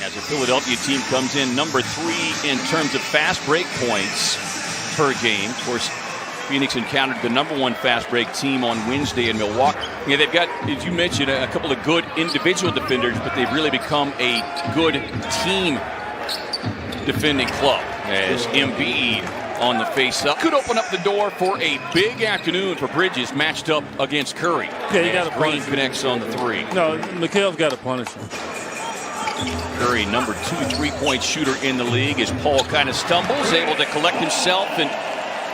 As the Philadelphia team comes in number 3 in terms of fast break points per game. Of course, Phoenix encountered the number 1 fast break team on Wednesday in Milwaukee. Yeah, they've got, as you mentioned, a couple of good individual defenders, but they've really become a good team defending club. As Embiid on the face-up could open up the door for a big afternoon for Bridges, matched up against Curry. Yeah, you got to Green punish him. connects on the 3. No, Mikal's got to punish him. Curry, number 2 3-point shooter in the league, as Paul kind of stumbles, able to collect himself and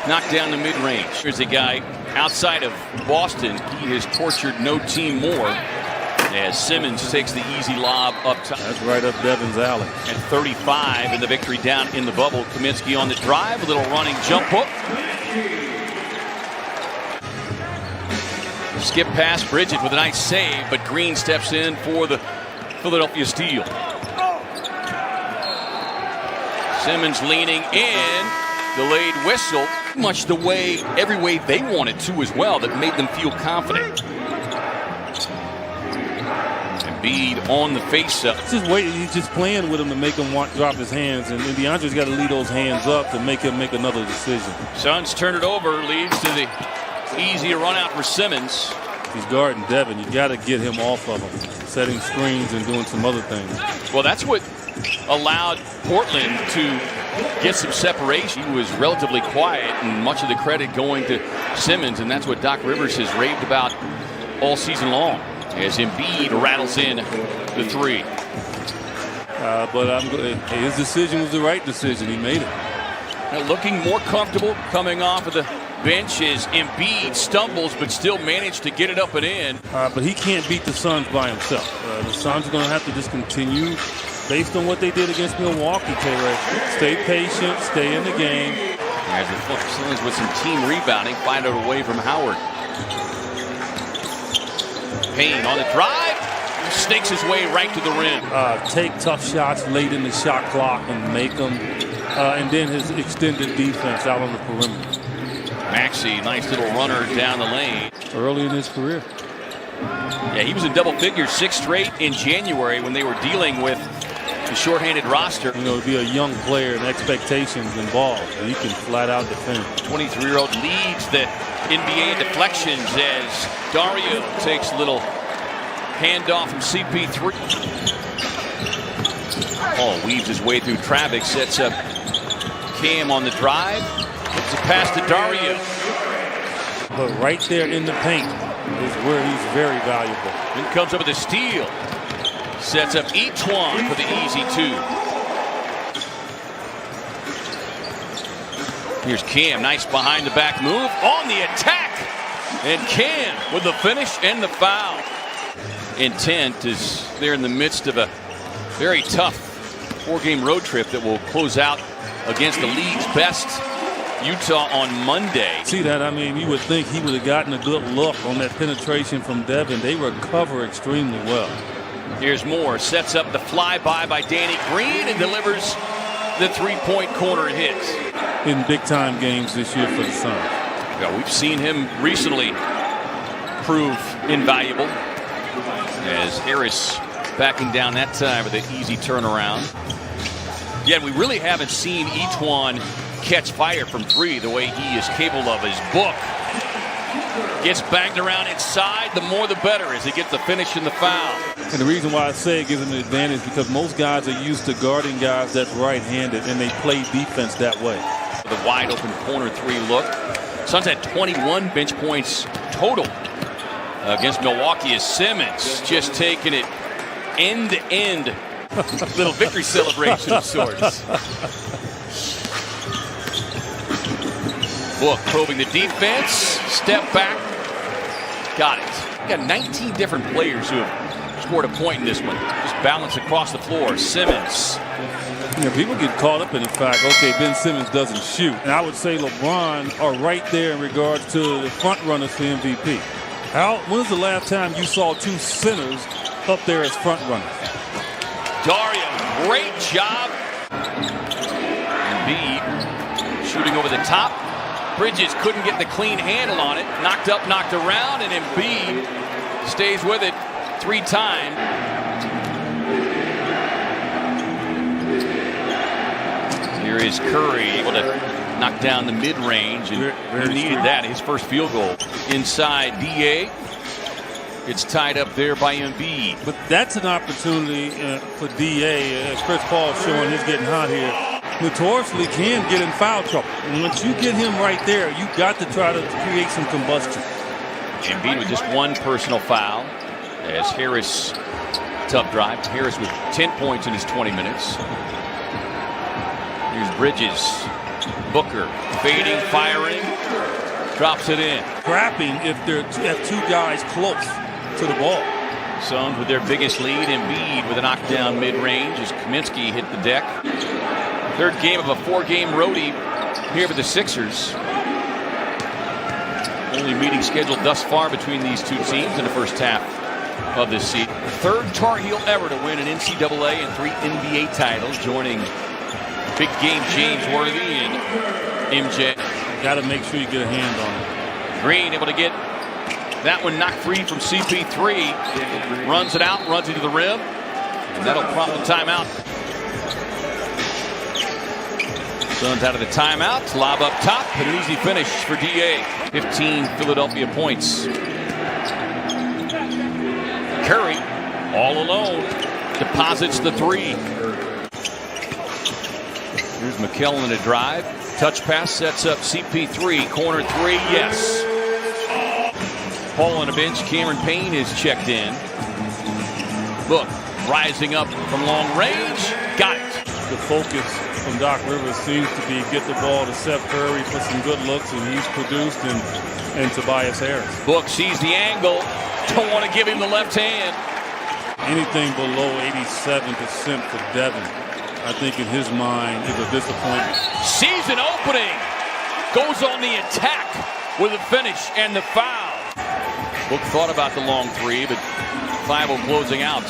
knock down the mid-range. Here's a guy outside of Boston. He has tortured no team more, as Simmons takes the easy lob up top. That's right up Devin's alley. And 35 in the victory down in the bubble. Kaminsky on the drive, a little running jump hook. Skip past Bridges with a nice save, but Green steps in for the Philadelphia steal. Simmons leaning in, delayed whistle, much the way, every way they wanted to as well, that made them feel confident. Embiid on the face-up. Just waiting, he's just playing with him to make him drop his hands, and DeAndre's got to lead those hands up to make him make another decision. Suns turn it over, leads to the easy run out for Simmons. He's guarding Devin. You got to get him off of him, setting screens and doing some other things. Well, that's what allowed Portland to get some separation. He was relatively quiet, and much of the credit going to Simmons, and that's what Doc Rivers has raved about all season long, as Embiid rattles in the 3. But his decision was the right decision. He made it. Now looking more comfortable coming off of the bench as Embiid stumbles, but still managed to get it up and in. But he can't beat the Suns by himself. The Suns are going to have to just continue based on what they did against Milwaukee, Taylor. Stay patient, stay in the game. As the Suns with some team rebounding, find it away from Howard. Payne on the drive, snakes his way right to the rim. Take tough shots late in the shot clock and make them. And then his extended defense out on the perimeter. Maxey, nice little runner down the lane. Early in his career. Yeah, he was in double figures 6 straight in January when they were dealing with the shorthanded roster. You know, to be a young player and expectations involved, and he can flat out defend. 23-year-old leads the NBA in deflections as Dario takes a little handoff from CP3. Paul weaves his way through traffic, sets up Cam on the drive. It's a pass to Dario. But right there in the paint is where he's very valuable. Then comes up with a steal. Sets up Etuan for the easy 2. Here's Cam, nice behind the back move on the attack. And Cam with the finish and the foul. Intent is there in the midst of a very tough 4-game road trip that will close out against the league's best Utah on Monday. See that? I mean, you would think he would have gotten a good look on that penetration from Devin. They recover extremely well. Here's Moore, sets up the flyby by Danny Green and delivers the 3-point corner hit. In big-time games this year for the Suns. Yeah, we've seen him recently prove invaluable, as Harris backing down that time with an easy turnaround. Yeah, we really haven't seen Etuan catch fire from 3 the way he is capable of. His book gets banged around inside, the more the better as he gets the finish and the foul. And the reason why I say it gives him an advantage because most guys are used to guarding guys that's right-handed, and they play defense that way. The wide open corner 3 look. Suns had 21 bench points total against Milwaukee as Simmons just taking it end to end. Little victory celebration of sorts. Book probing the defense. Step back. Got it. Got 19 different players who have scored a point in this one. Just balance across the floor. Simmons. You know, people get caught up in the fact, okay, Ben Simmons doesn't shoot. And I would say LeBron are right there in regards to the front runners for MVP. Al, when was the last time you saw 2 centers up there as front runners? Dario, great job. Embiid shooting over the top. Bridges couldn't get the clean handle on it. Knocked up, knocked around, and Embiid stays with it 3 times. Here is Curry able to knock down the mid-range, and he needed that. His first field goal inside DA. It's tied up there by Embiid. But that's an opportunity for DA, as Chris Paul showing he's getting hot here. Notoriously can get in foul trouble. And once you get him right there, you've got to try to create some combustion. Embiid with just one personal foul. As Harris, tough drive. Harris with 10 points in his 20 minutes. Here's Bridges. Booker fading, firing. Drops it in. Trapping if they're two guys close to the ball. Suns with their biggest lead. Embiid with a knockdown mid-range as Kaminsky hit the deck. Third game of a 4-game roadie here for the Sixers. Only meeting scheduled thus far between these two teams in the first half of this season. Third Tar Heel ever to win an NCAA and 3 NBA titles, joining big game James Worthy and MJ. Got to make sure you get a hand on it. Green able to get that one knocked free from CP3. Runs it out, runs into the rim, and that'll prompt the timeout. Suns out of the timeout. Lob up top, and an easy finish for DA. 15 Philadelphia points. Curry, all alone, deposits the 3. Here's McKellen in a drive. Touch pass sets up CP3. Corner 3, yes. Paul on the bench. Cameron Payne is checked in. Book rising up from long range. Got it. The focus from Doc Rivers seems to be get the ball to Seth Curry for some good looks, and he's produced, and Tobias Harris. Book sees the angle. Don't want to give him the left hand. Anything below 87% for Devin, I think in his mind, is a disappointment. Season opening. Goes on the attack with a finish and the foul. Book thought about the long 3, but 5-0 closing out.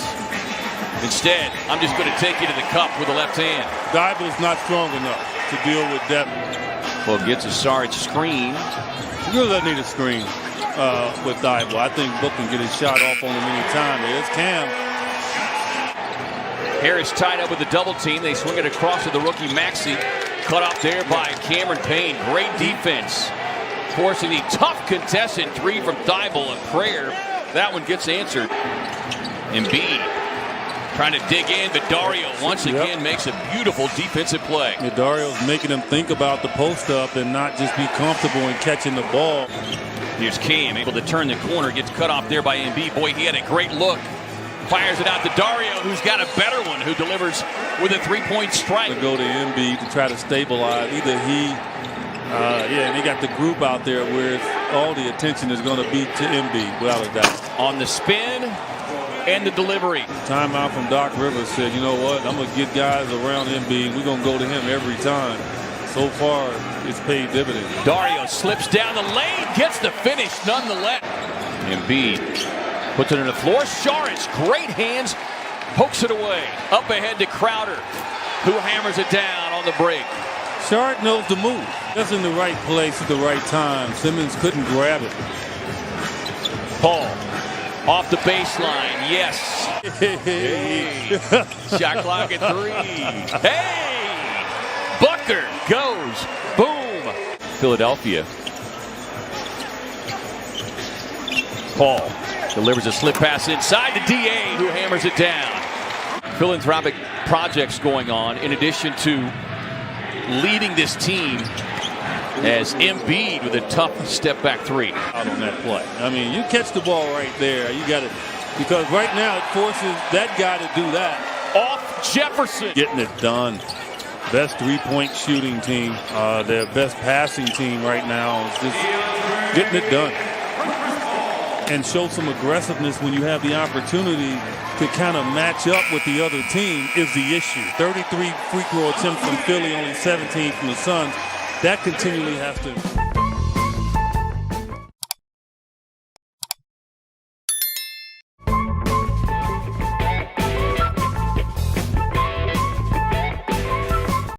Instead, I'm just going to take you to the cup with the left hand. Thibault's not strong enough to deal with Devin. Well, gets a Saric screen. He really doesn't need a screen with Thibault. I think Book can get his shot off on him anytime. There's Cam. Harris tied up with a double team. They swing it across to the rookie Maxey. Cut off there by Cameron Payne. Great defense. Forcing the tough contested 3 from Thibault. A prayer. That one gets answered. Embiid trying to dig in, but Dario once again makes a beautiful defensive play. Yeah, Dario's making him think about the post up and not just be comfortable in catching the ball. Here's Cam able to turn the corner. Gets cut off there by Embiid. Boy, he had a great look. Fires it out to Dario, who's got a better one, who delivers with a 3-point strike. To go to Embiid to try to stabilize. Either he, and they got the group out there where all the attention is going to be to Embiid, without a doubt. On the spin and the delivery. Timeout from Doc Rivers said, you know what, I'm going to get guys around Embiid. We're going to go to him every time. So far, it's paid dividends. Dario slips down the lane, gets the finish nonetheless. Embiid puts it on the floor. Saric, great hands, pokes it away. Up ahead to Crowder, who hammers it down on the break. Saric knows the move. That's in the right place at the right time. Simmons couldn't grab it. Paul off the baseline, yes. Hey. Shot clock at 3. Hey! Booker goes. Boom. Philadelphia. Paul delivers a slip pass inside to DA, who hammers it down. Philanthropic projects going on in addition to leading this team as Embiid with a tough step back 3. Out on that play. I mean, you catch the ball right there. You got it. Because right now it forces that guy to do that. Off Jefferson. Getting it done. Best 3-point shooting team. Their best passing team right now is just getting it done. And show some aggressiveness when you have the opportunity to kind of match up with the other team is the issue. 33 free throw attempts from Philly, only 17 from the Suns. That continually has to